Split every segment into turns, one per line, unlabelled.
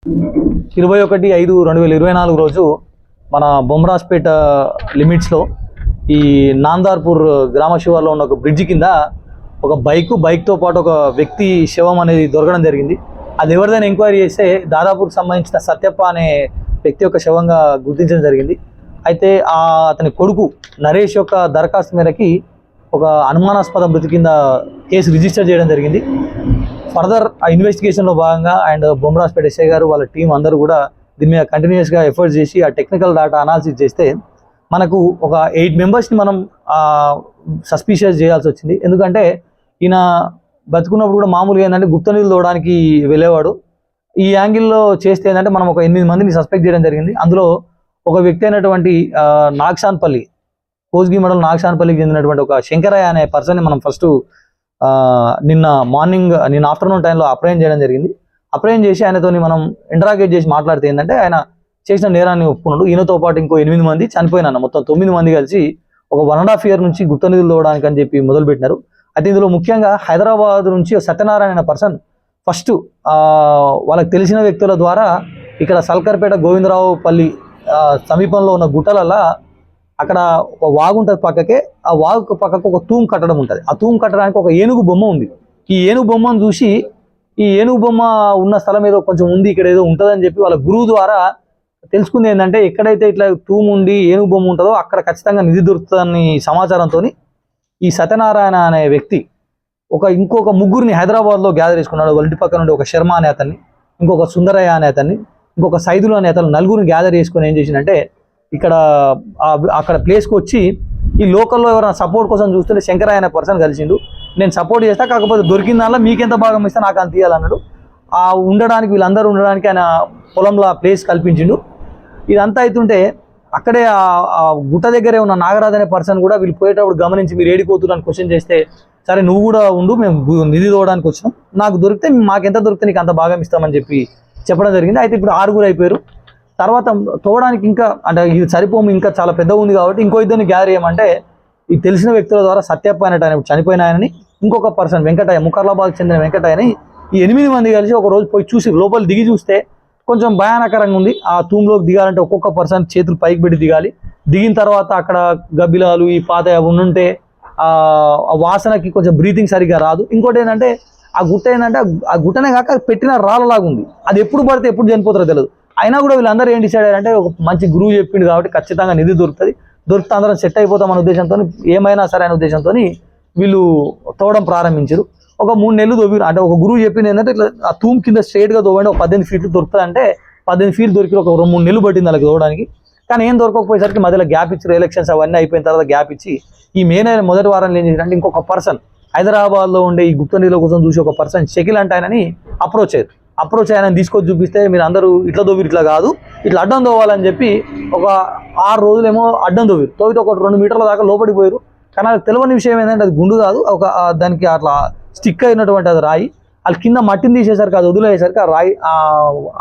21/5/2024 రోజు మన బొమ్రాజ్పేట లిమిట్స్లో ఈ నాందార్పూర్ గ్రామ శివార్లో ఉన్న ఒక బ్రిడ్జి కింద ఒక బైక్తో పాటు ఒక వ్యక్తి శవం అనేది దొరకడం జరిగింది. అది ఎవరిదైనా ఎంక్వైరీ చేస్తే దాదాపుకి సంబంధించిన సత్యప్ప అనే వ్యక్తి యొక్క శవంగా గుర్తించడం జరిగింది. అయితే అతని కొడుకు నరేష్ యొక్క దరఖాస్తు మేరకి ఒక అనుమానాస్పద మృతి కింద కేసు రిజిస్టర్ చేయడం జరిగింది. ఫర్దర్ ఆ ఇన్వెస్టిగేషన్లో భాగంగా అండ్ బొమ్రాజ్పేట ఎస్ఐ గారు వాళ్ళ టీం అందరూ కూడా దీని మీద కంటిన్యూస్గా ఎఫర్ట్స్ చేసి ఆ టెక్నికల్ డేటా అనాలిసిస్ చేస్తే మనకు ఒక 8 మెంబర్స్ని మనం సస్పీషియస్ చేయాల్సి వచ్చింది. ఎందుకంటే ఈయన బతుకున్నప్పుడు కూడా మామూలుగా ఏంటంటే గుప్త నిధులు తోవడానికి వెళ్ళేవాడు. ఈ యాంగిల్లో చేస్తే ఏంటంటే మనం ఒక 8 మందిని సస్పెక్ట్ చేయడం జరిగింది. అందులో ఒక వ్యక్తి అయినటువంటి నాగ్షాన్పల్లి, కోస్గి మండలం నాగ్షాన్పల్లికి చెందినటువంటి ఒక శంకరయ్య అనే పర్సన్ని మనం ఫస్ట్ నిన్న ఆఫ్టర్నూన్ టైంలో అప్రహెండ్ చేయడం జరిగింది. అప్రహెండ్ చేసి ఆయనతో మనం ఇంటరాగేట్ చేసి మాట్లాడితే ఏంటంటే ఆయన చేసిన నేరాన్ని ఒప్పుకున్నాడు. ఈయనతో పాటు ఇంకో 8 మంది చనిపోయినా మొత్తం 9 మంది కలిసి ఒక 1.5 year నుంచి గుప్త నిధులు తోవడానికి అని చెప్పి మొదలుపెట్టినారు. అయితే ఇందులో ముఖ్యంగా హైదరాబాద్ నుంచి సత్యనారాయణ అనే పర్సన్ ఫస్ట్ వాళ్ళకి తెలిసిన వ్యక్తుల ద్వారా ఇక్కడ సల్కర్పేట గోవిందరావుపల్లి సమీపంలో ఉన్న గుట్టలల్లో అక్కడ ఒక వాగు ఉంటుంది పక్కకే. ఆ వాగు పక్కకు ఒక తూము కట్టడం ఉంటుంది. ఆ తూము కట్టడానికి ఒక ఏనుగు బొమ్మ ఉంది. ఈ ఏనుగు బొమ్మను చూసి ఈ ఏనుగు బొమ్మ ఉన్న స్థలం ఏదో కొంచెం ఉంది, ఇక్కడ ఏదో ఉంటుందని చెప్పి వాళ్ళ గురువు ద్వారా తెలుసుకుంది ఏంటంటే ఎక్కడైతే ఇట్లా తూము ఉండి ఏనుగు బొమ్మ ఉంటుందో అక్కడ ఖచ్చితంగా నిధి దొరుకుతుందని సమాచారంతో ఈ సత్యనారాయణ అనే వ్యక్తి ఇంకొక 3 హైదరాబాద్లో గ్యాదర్ చేసుకున్నాడు. వాళ్ళ ఇంటి పక్క నుండి ఒక శర్మ అనే అతన్ని, ఇంకొక సుందరయ్య అనే అతన్ని, ఇంకొక సైదులు అనే అతను 4 గ్యాదర్ చేసుకుని ఏం చేసిందంటే అక్కడ ప్లేస్కి వచ్చి ఈ లోకల్లో ఎవరైనా సపోర్ట్ కోసం చూస్తుంటే శంకరయ్య అనే పర్సన్ కలిసిండు. నేను సపోర్ట్ చేస్తా, కాకపోతే దొరికిన దానిలో మీకెంత భాగం ఇస్తే నాకు అంత ఇవ్వాలన్నాడు. ఉండడానికి వీళ్ళందరూ ఉండడానికి ఆయన పొలంలో ప్లేస్ కల్పించిండు. ఇదంతా అవుతుంటే అక్కడే ఆ గుట్ట దగ్గరే ఉన్న నాగరాజ్ అనే పర్సన్ కూడా వీళ్ళు పోయేటప్పుడు గమనించి మీరు ఏడిపోతున్నారని క్వశ్చన్ చేస్తే సరే నువ్వు కూడా ఉండు, మేము నిధి తోవడానికి వచ్చినాం, నాకు దొరికితే మాకెంత దొరికితే నీకు అంత భాగం ఇస్తామని చెప్పడం జరిగింది. అయితే ఇప్పుడు 6 అయిపోయారు. తర్వాత తోవడానికి ఇంకా అంటే ఇది సరిపోము, ఇంకా చాలా పెద్ద ఉంది కాబట్టి ఇంకో 2 గ్యాదర్ చేయమంటే ఈ తెలిసిన వ్యక్తుల ద్వారా సత్యప్ప అనేట ఆయన చనిపోయిన ఆయనని, ఇంకొక పర్సన్ వెంకటయ్య, ముకర్లాబాద్కి చెందిన వెంకటయ్యని ఈ 8 మంది కలిసి ఒక రోజు పోయి చూసి లోపల దిగి చూస్తే కొంచెం భయానకరంగా ఉంది. ఆ తూమ్లోకి దిగాలంటే ఒక్కొక్క పర్సన్ చేతులు పైకి పెట్టి దిగాలి. దిగిన తర్వాత అక్కడ గబ్బిలాలు ఈ పాత ఉండుంటే ఆ వాసనకి కొంచెం బ్రీతింగ్ సరిగ్గా రాదు. ఇంకోటి ఏంటంటే ఆ గుట్టనే కాక పెట్టిన రాళ్ళలాగా ఉంది. అది ఎప్పుడు పడితే ఎప్పుడు చనిపోతారో తెలియదు. అయినా కూడా వీళ్ళందరూ ఏం డిసైడ్ అయ్యారంటే ఒక మంచి గురువు చెప్పిండు కాబట్టి ఖచ్చితంగా నిధి దొరికితే అందరం సెట్ అయిపోతాం అనే ఉద్దేశంతో, ఏమైనా సరే అనే ఉద్దేశంతో వీళ్ళు తోవడం ప్రారంభించారు. ఒక 3 నెలలు తవ్విరు. అంటే ఒక గురువు చెప్పింది ఏంటంటే ఇట్లా ఆ తూమ్ కింద స్ట్రైట్గా తోవండి, ఒక 18 feet దొరుకుతుంది అంటే 18 feet దొరికి ఒక 2-3 నెలలు పట్టింది వాళ్ళకి తోవడానికి. కానీ ఏం దొరకకపోయేసరికి మధ్యలో గ్యాప్ ఇచ్చారు. ఎలక్షన్స్ అవన్నీ అయిపోయిన తర్వాత గ్యాప్ ఇచ్చి ఈ మే నెల మొదటి వారంలో ఏం చేశారంటే ఇంకొక పర్సన్ హైదరాబాద్లో ఉండే ఈ గుప్త నిధుల కోసం చూసి ఒక పర్సన్ షకిల్ అంటే ఆయనని అప్రోచ్ ఆయనని తీసుకొచ్చి చూపిస్తే మీరు అందరూ ఇట్లా దోవిరు, ఇట్లా కాదు ఇట్లా అడ్డం తోవాలని చెప్పి ఒక 6 రోజులేమో అడ్డం తోవితే ఒక 2 మీటర్ల దాకా లోపలికి పోయారు. కానీ అది తెలియని విషయం ఏంటంటే అది గుండు కాదు, దానికి అట్లా స్టిక్ అయినటువంటి అది రాయి. వాళ్ళు కింద మట్టిని తీసేసరికి అది వదిలేసరికి ఆ రాయి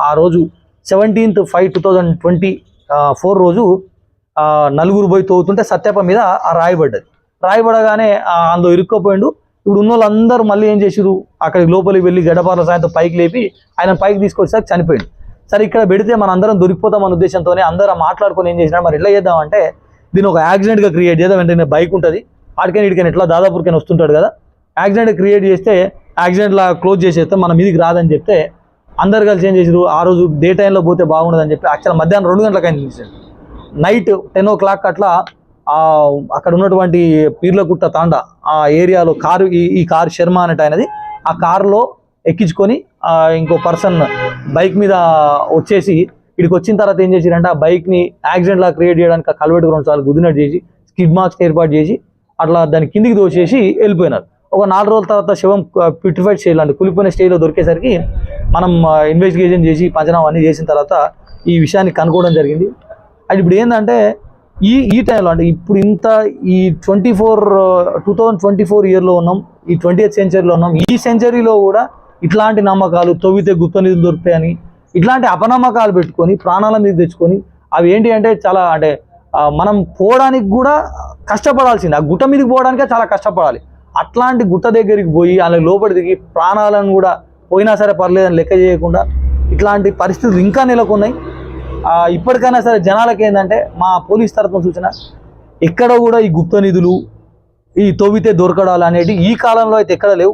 ఆ రోజు 17th 5/2024 రోజు 4 పోయి తోగుతుంటే సత్యప్ప మీద ఆ రాయబడగానే అందులో ఇరుక్కోపోయిండు. ఇప్పుడు ఉన్న వాళ్ళందరూ మళ్ళీ ఏం చేసిరు, అక్కడికి లోపలికి వెళ్ళి గడ్డపార్ల సాయంతో పైకి లేపి ఆయన పైకి తీసుకొచ్చేసరికి చనిపోయిండు. సరే ఇక్కడ పెడితే మన అందరం దొరికిపోతాం అనే ఉద్దేశంతోనే అందరం మాట్లాడుకొని ఏం చేసినా మరి ఎట్లా చేద్దామంటే దీన్ని ఒక యాక్సిడెంట్గా క్రియేట్ చేద్దాం. వెంటనే బైక్ ఉంటుంది, ఆడికైనా ఇడికైనా ఎట్లా దాదాపురికైనా వస్తుంటాడు కదా, యాక్సిడెంట్ క్రియేట్ చేస్తే యాక్సిడెంట్లా క్లోజ్ చేసేస్తే మన మీదికి రాదని చెప్తే అందరు కలిసి ఏం చేసారు, ఆ రోజు డే టైంలో పోతే బాగుండదని చెప్పి యాక్చువల్ మధ్యాహ్నం 2 గంటలకు ఆయన తీసాడు. నైట్ 10 o'clock అట్లా అక్కడ ఉన్నటువంటి పీర్లకుట్ట తాండా ఆ ఏరియాలో ఈ కారు శర్మ అనేట ఆయనది, ఆ కారులో ఎక్కించుకొని ఇంకో పర్సన్ బైక్ మీద వచ్చేసి ఇక్కడికి వచ్చిన తర్వాత ఏం చేసిరంటే ఆ బైక్ని యాక్సిడెంట్లా క్రియేట్ చేయడానికి ఆ కల్వెట్ 2 సార్లు గుద్దినట్టు చేసి స్కిడ్ మార్క్స్ ఏర్పాటు చేసి అట్లా దాన్ని కిందికి దోసేసి వెళ్ళిపోయినారు. ఒక 4 రోజుల తర్వాత శవం పిట్రిఫైడ్ స్టేజ్ అంటే కులిపోయిన స్టేజ్లో దొరికేసరికి మనం ఇన్వెస్టిగేషన్ చేసి పంచనామా అన్నీ చేసిన తర్వాత ఈ విషయాన్ని కనుక్కోవడం జరిగింది. అది ఇప్పుడు ఏంటంటే ఈ టైంలో అంటే ఇప్పుడు ఈ 2024 ఇయర్లో ఉన్నాం, ఈ 20th centuryలో ఉన్నాం. ఈ సెంచరీలో కూడా ఇట్లాంటి నమ్మకాలు తవ్వితే గుప్త నిధులు దొరుకుతాయని ఇట్లాంటి అపనమ్మకాలు పెట్టుకొని ప్రాణాల మీద తెచ్చుకొని అవి ఏంటి అంటే చాలా అంటే మనం పోవడానికి కూడా కష్టపడాల్సింది, ఆ గుట్ట మీదకి పోవడానికే చాలా కష్టపడాలి. అట్లాంటి గుట్ట దగ్గరికి పోయి అలా లోపలి దిగి ప్రాణాలను కూడా పోయినా సరే పర్లేదని లెక్క చేయకుండా ఇట్లాంటి పరిస్థితులు ఇంకా నెలకొన్నాయి. ఇప్పటికైనా సరే జనాలకి ఏంటంటే మా పోలీస్ తరఫున సూచన, ఎక్కడ కూడా ఈ గుప్త నిధులు, ఈ తవ్వితే దొరకడాలు అనేవి ఈ కాలంలో అయితే ఎక్కడ లేవు.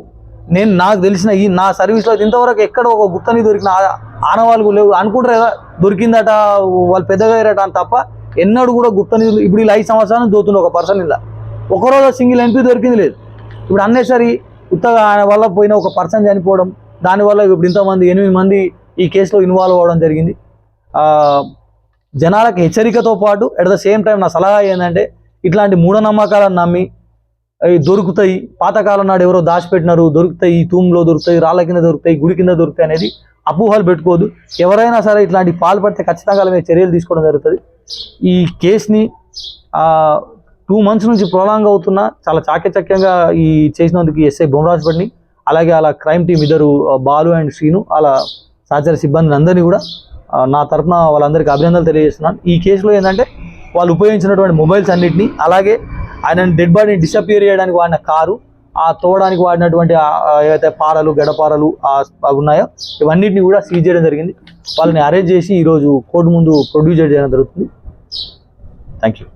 నాకు తెలిసిన నా సర్వీస్లో ఇంతవరకు ఎక్కడ ఒక గుప్త నిధి దొరికిన ఆనవాళ్ళు లేవు. అనుకుంటారు కదా దొరికిందట, వాళ్ళు పెద్దగా అయ్యారట అని తప్ప ఎన్నడూ కూడా గుప్త నిధులు ఇప్పుడు ఇలా 5 సంవత్సరాలు దోతుండే ఒక పర్సన్ ఇలా ఒకరోజు సింగిల్ ఎంపీ దొరికింది లేదు. ఇప్పుడు అన్నెసరి ఉత్తగా ఆయన వల్ల పోయిన ఒక పర్సన్ చనిపోవడం, దానివల్ల ఇప్పుడు ఇంతమంది 8 మంది ఈ కేసులో ఇన్వాల్వ్ అవ్వడం జరిగింది. జనాలకు హెచ్చరికతో పాటు అట్ ద సేమ్ టైం నా సలహా ఏంటంటే, ఇట్లాంటి మూఢనమ్మకాలను నమ్మి దొరుకుతాయి, పాతకాలం నాడు ఎవరో దాచిపెట్టినారు, దొరుకుతాయి, ఈ తూములో దొరుకుతాయి, రాళ్ళ కింద దొరుకుతాయి, గుడి కింద దొరుకుతాయి అనేది అపోహలు పెట్టుకోవద్దు. ఎవరైనా సరే ఇట్లాంటి పాల్పడితే ఖచ్చితంగా మీద చర్యలు తీసుకోవడం జరుగుతుంది. ఈ కేసుని 2 months నుంచి ప్రొలాంగ్ అవుతున్నా చాలా చాకచక్యంగా ఈ చేసినందుకు ఎస్ఐ బొమ్మరాజుపడిని, అలాగే అలా క్రైమ్ టీం ఇద్దరు బాలు అండ్ శ్రీను, అలా సహచర సిబ్బందిని అందరినీ కూడా నా తరఫున వాళ్ళందరికీ అభినందనలు తెలియజేస్తున్నాను. ఈ కేసులో ఏంటంటే వాళ్ళు ఉపయోగించినటువంటి మొబైల్స్ అన్నింటినీ, అలాగే ఆయన డెడ్ బాడీని డిసపియర్ చేయడానికి వాడిన కారు, ఆ తోవడానికి వాడినటువంటి ఏవైతే పారలు, గడపారలు అవి ఉన్నాయో ఇవన్నిటిని కూడా సీజ్ చేయడం జరిగింది. వాళ్ళని అరెస్ట్ చేసి ఈరోజు కోర్టు ముందు ప్రొడ్యూస్ చేయడం జరుగుతుంది. Thank you.